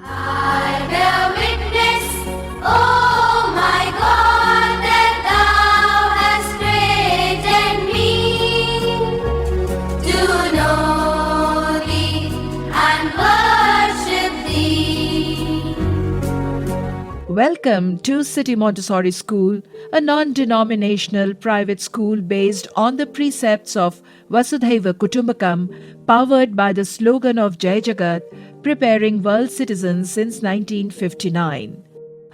I bear witness, oh my God, that thou hast created me to know thee and worship thee. Welcome to City Montessori School, a non-denominational private school based on the precepts of Vasudhaiva Kutumbakam, powered by the slogan of Jai Jagat, preparing world citizens since 1959.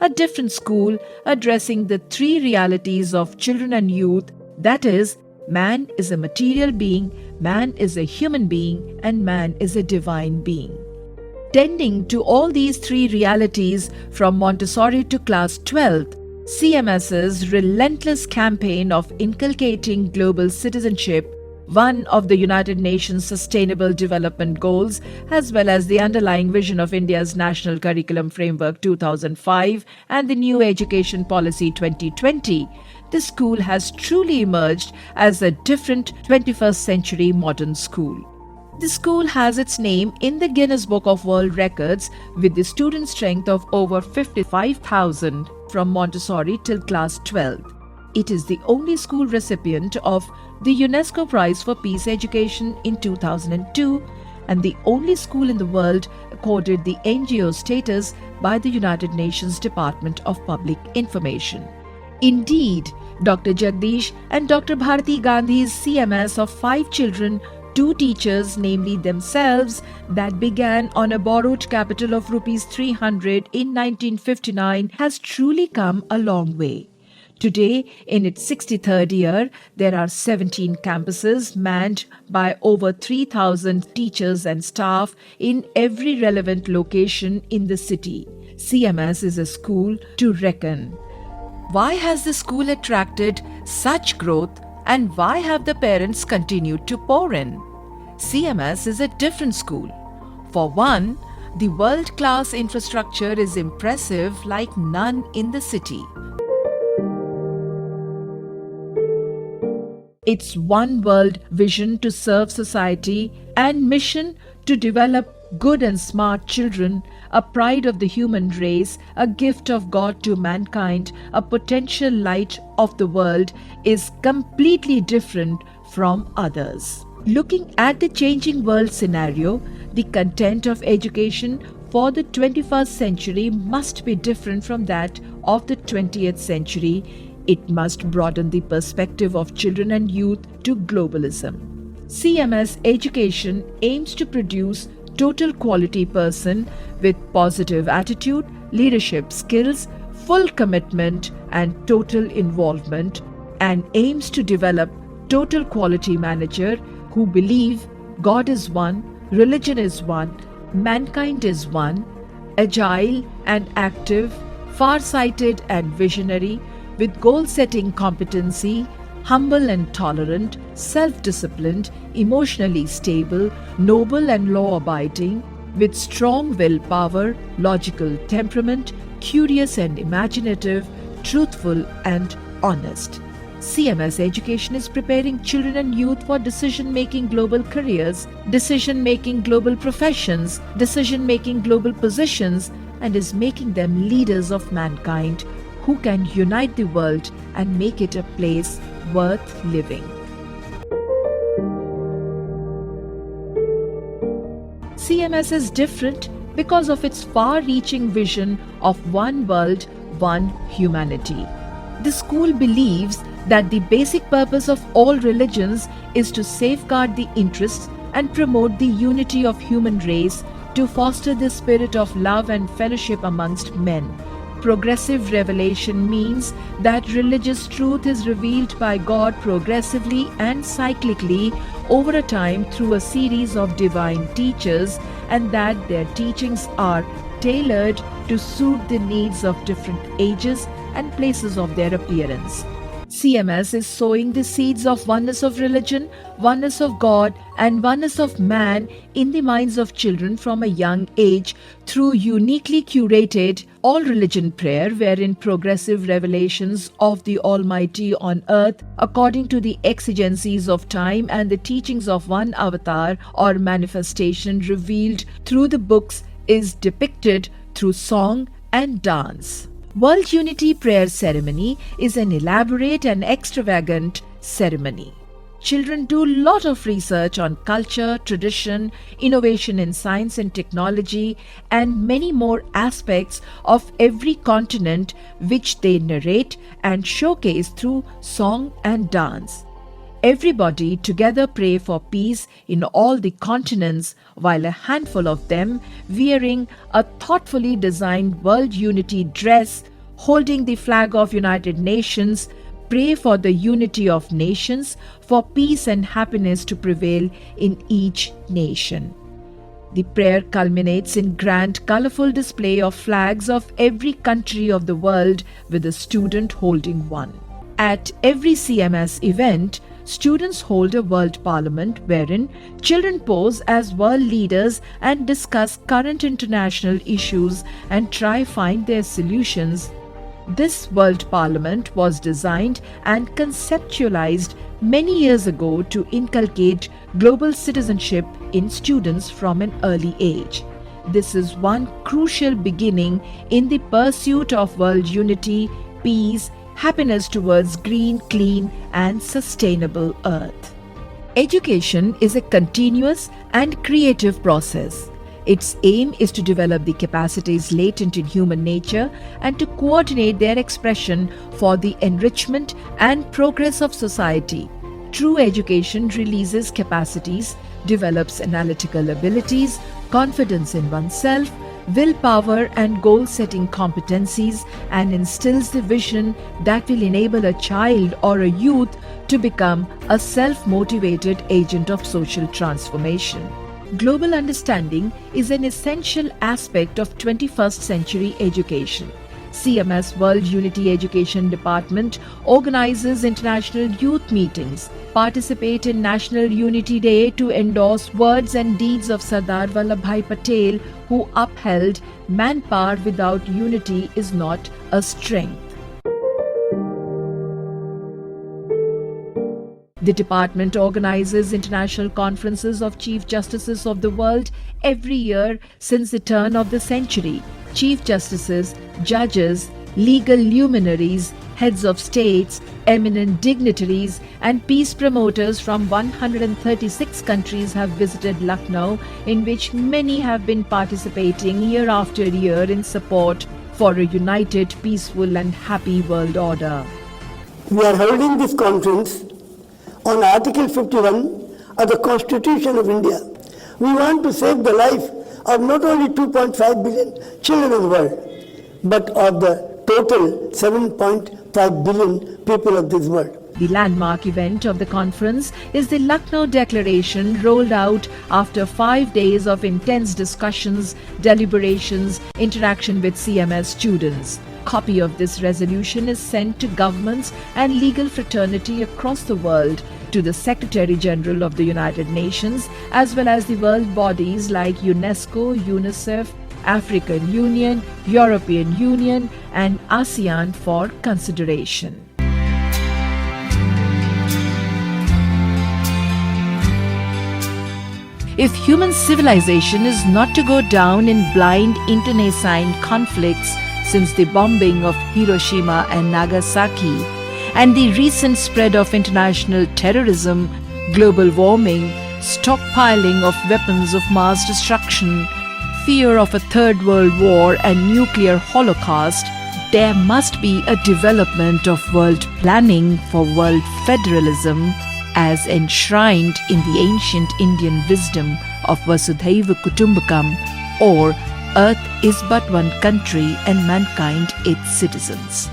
A different school addressing the three realities of children and youth, that is, man is a material being, man is a human being, and man is a divine being. Tending to all these three realities from Montessori to class 12th, CMS's relentless campaign of inculcating global citizenship, one of the United Nations Sustainable Development Goals, as well as the underlying vision of India's National Curriculum Framework 2005 and the New Education Policy 2020, the school has truly emerged as a different 21st century modern school. The school has its name in the Guinness Book of World Records with the student strength of over 55,000 from Montessori till class 12. It is the only school recipient of the UNESCO Prize for Peace Education in 2002 and the only school in the world accorded the NGO status by the United Nations Department of Public Information. Indeed, Dr. Jagdish and Dr. Bharati Gandhi's CMS of 5 children, 2 teachers, namely themselves, that began on a borrowed capital of rupees 300 in 1959 has truly come a long way. Today, in its 63rd year, there are 17 campuses manned by over 3,000 teachers and staff in every relevant location in the city. CMS is a school to reckon. Why has the school attracted such growth and why have the parents continued to pour in? CMS is a different school. For one, the world-class infrastructure is impressive like none in the city. Its one world vision to serve society and mission to develop good and smart children, a pride of the human race, a gift of God to mankind, a potential light of the world, is completely different from others. Looking at the changing world scenario, the content of education for the 21st century must be different from that of the 20th century. It must broaden the perspective of children and youth to globalism. CMS education aims to produce total quality person with positive attitude, leadership skills, full commitment and total involvement, and aims to develop total quality manager who believe God is one, religion is one, mankind is one, agile and active, far-sighted and visionary, with goal-setting competency, humble and tolerant, self-disciplined, emotionally stable, noble and law-abiding, with strong willpower, logical temperament, curious and imaginative, truthful and honest. CMS education is preparing children and youth for decision-making global careers, decision-making global professions, decision-making global positions, and is making them leaders of mankind who can unite the world and make it a place worth living. CMS is different because of its far-reaching vision of one world, one humanity. The school believes that the basic purpose of all religions is to safeguard the interests and promote the unity of human race, to foster the spirit of love and fellowship amongst men. Progressive revelation means that religious truth is revealed by God progressively and cyclically over a time through a series of divine teachers, and that their teachings are tailored to suit the needs of different ages and places of their appearance. CMS is sowing the seeds of oneness of religion, oneness of God, and oneness of man in the minds of children from a young age through uniquely curated all-religion prayer, wherein progressive revelations of the Almighty on earth according to the exigencies of time and the teachings of one avatar or manifestation revealed through the books is depicted through song and dance. World Unity Prayer Ceremony is an elaborate and extravagant ceremony. Children do a lot of research on culture, tradition, innovation in science and technology, and many more aspects of every continent, which they narrate and showcase through song and dance. Everybody together pray for peace in all the continents, while a handful of them, wearing a thoughtfully designed World Unity dress, holding the flag of United Nations, pray for the unity of nations, for peace and happiness to prevail in each nation. The prayer culminates in grand, colorful display of flags of every country of the world, with a student holding one. At every CMS event, students hold a World Parliament wherein children pose as world leaders and discuss current international issues and try find their solutions. This World Parliament was designed and conceptualized many years ago to inculcate global citizenship in students from an early age. This is one crucial beginning in the pursuit of world unity, peace, happiness towards green, clean, and sustainable earth. Education is a continuous and creative process. Its aim is to develop the capacities latent in human nature and to coordinate their expression for the enrichment and progress of society. True education releases capacities, develops analytical abilities, confidence in oneself, willpower and goal-setting competencies, and instills the vision that will enable a child or a youth to become a self-motivated agent of social transformation. Global understanding is an essential aspect of 21st century education. CMS World Unity Education Department organizes international youth meetings, participate in National Unity Day to endorse words and deeds of Sardar Vallabhbhai Patel, who upheld manpower without unity is not a strength. The department organizes international conferences of Chief Justices of the world every year since the turn of the century. Chief Justices, judges, legal luminaries, heads of states, eminent dignitaries, and peace promoters from 136 countries have visited Lucknow, in which many have been participating year after year in support for a united, peaceful, and happy world order. We are holding this conference on Article 51 of the Constitution of India. We want to save the life of not only 2.5 billion children in the world, but of the total 7.5 billion people of this world. The landmark event of the conference is the Lucknow Declaration, rolled out after 5 days of intense discussions, deliberations, interaction with CMS students. Copy of this resolution is sent to governments and legal fraternity across the world, to the Secretary General of the United Nations, as well as the world bodies like UNESCO, UNICEF, African Union, European Union, and ASEAN for consideration. If human civilization is not to go down in blind internecine conflicts since the bombing of Hiroshima and Nagasaki, and the recent spread of international terrorism, global warming, stockpiling of weapons of mass destruction, fear of a third world war and nuclear holocaust, there must be a development of world planning for world federalism as enshrined in the ancient Indian wisdom of Vasudhaiva Kutumbakam, or Earth is but one country and mankind its citizens.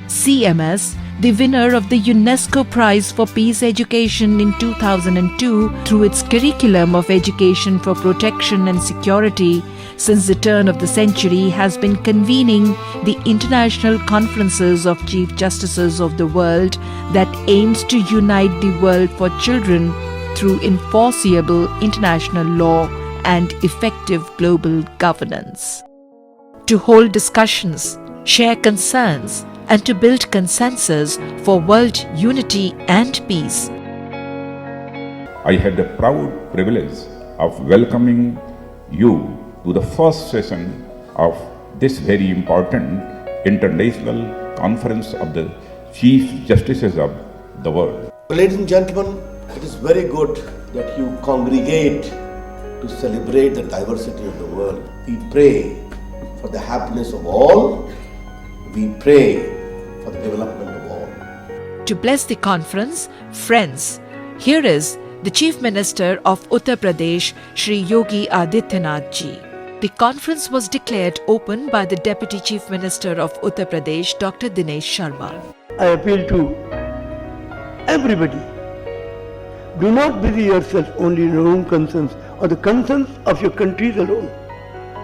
CMS, the winner of the UNESCO Prize for Peace Education in 2002 through its curriculum of education for protection and security, since the turn of the century has been convening the international conferences of Chief Justices of the world that aims to unite the world for children through enforceable international law and effective global governance. To hold discussions, share concerns, and to build consensus for world unity and peace. I had the proud privilege of welcoming you to the first session of this very important international conference of the Chief Justices of the world. Ladies and gentlemen, it is very good that you congregate to celebrate the diversity of the world. We pray for the happiness of all. We pray for the development of all. To bless the conference, friends, here is the Chief Minister of Uttar Pradesh, Shri Yogi Adityanath ji. The conference was declared open by the Deputy Chief Minister of Uttar Pradesh, Dr. Dinesh Sharma. I appeal to everybody. Do not busy yourself only in your own concerns or the concerns of your countries alone.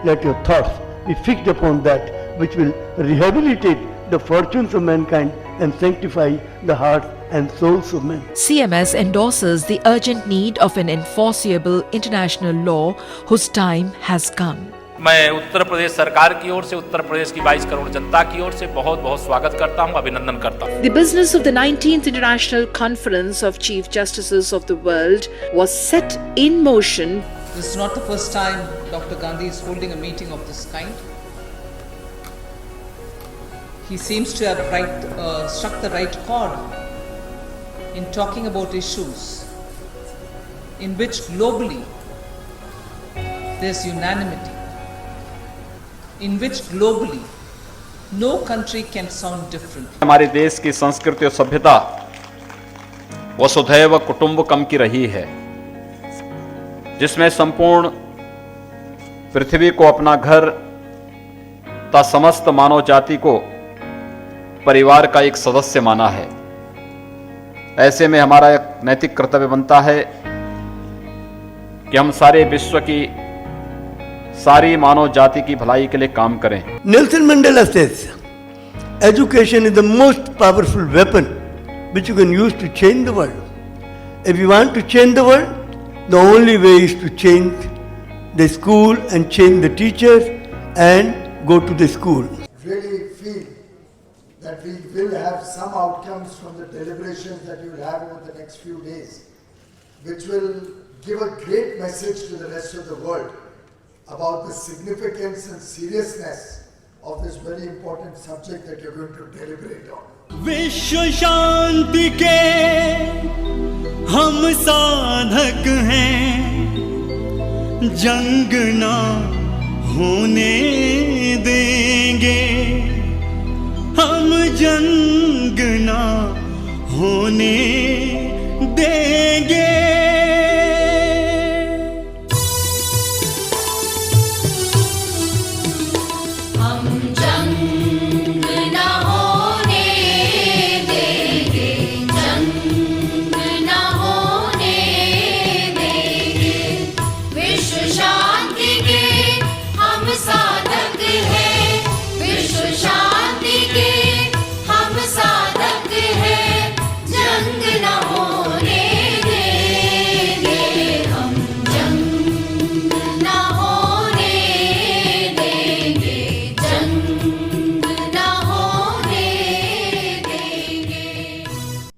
Let your thoughts be fixed upon that which will rehabilitate the fortunes of mankind and sanctify the hearts and souls of men. CMS endorses the urgent need of an enforceable international law whose time has come. मैं उत्तर प्रदेश सरकार की ओर से उत्तर प्रदेश की 22 करोड़ जनता की ओर से बहुत बहुत स्वागत करता हूं, अभिनंदन करता हूं। The business of the 19th International Conference of Chief Justices of the World was set in motion. This is not the first time Dr. Gandhi is holding a meeting of this kind. He seems to have struck the right chord in talking about issues in which globally there's unanimity, in which globally no country can sound different. हमारे देश की संस्कृति और सभ्यता वसुधैव कुटुंबकम की रही है, जिसमें संपूर्ण पृथ्वी को अपना घर तथा समस्त मानव जाति को परिवार का एक सदस्य माना है। ऐसे में हमारा एक नैतिक कर्तव्य बनता है कि हम सारे विश्व की सारी मानव जाति की भलाई के लिए काम करें। Nelson Mandela says, education is the most powerful weapon which you can use to change the world. If you want to change the world, the only way is to change the school and change the teachers and go to the school. Really feel that we will have some outcomes from the deliberations that you will have over the next few days, which will give a great message to the rest of the world about the significance and seriousness of this very important subject that you're going to deliberate on. विश्व शांति के हम साधक हैं, जंग ना होने देंगे, हम जंग ना होने देंगे।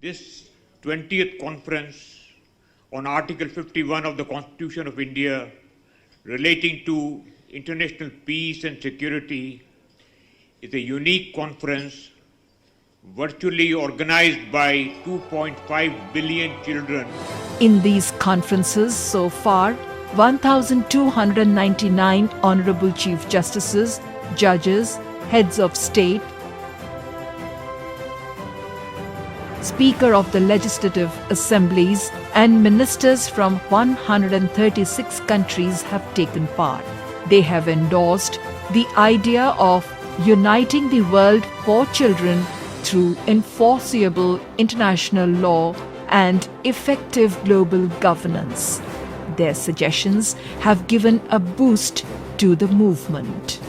This 20th conference on Article 51 of the Constitution of India relating to international peace and security is a unique conference virtually organized by 2.5 billion children. In these conferences so far, 1,299 Honorable Chief Justices, Judges, Heads of State, Speaker of the Legislative Assemblies and ministers from 136 countries have taken part. They have endorsed the idea of uniting the world for children through enforceable international law and effective global governance. Their suggestions have given a boost to the movement.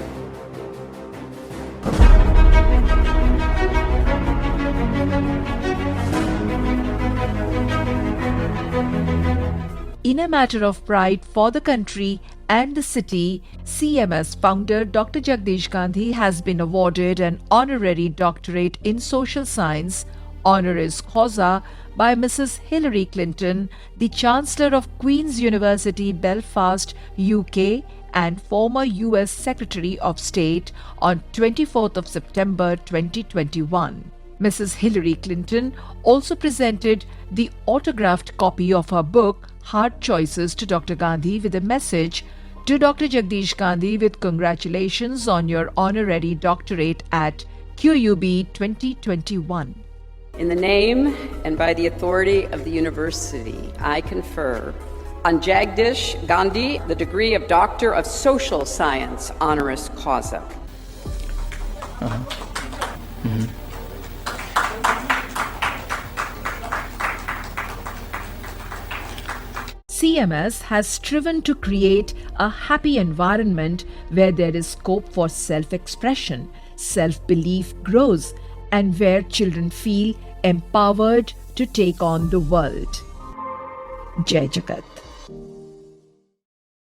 In a matter of pride for the country and the city, CMS founder Dr. Jagdish Gandhi has been awarded an honorary doctorate in social science, honoris causa, by Mrs. Hillary Clinton, the Chancellor of Queen's University, Belfast, UK, and former US Secretary of State on 24th of September 2021. Mrs. Hillary Clinton also presented the autographed copy of her book Hard Choices to Dr. Gandhi with a message to Dr. Jagdish Gandhi with congratulations on your honorary doctorate at QUB 2021. In the name and by the authority of the university, I confer on Jagdish Gandhi the degree of Doctor of Social Science honoris causa. CMS has striven to create a happy environment where there is scope for self-expression, self-belief grows, and where children feel empowered to take on the world. Jai Jagat.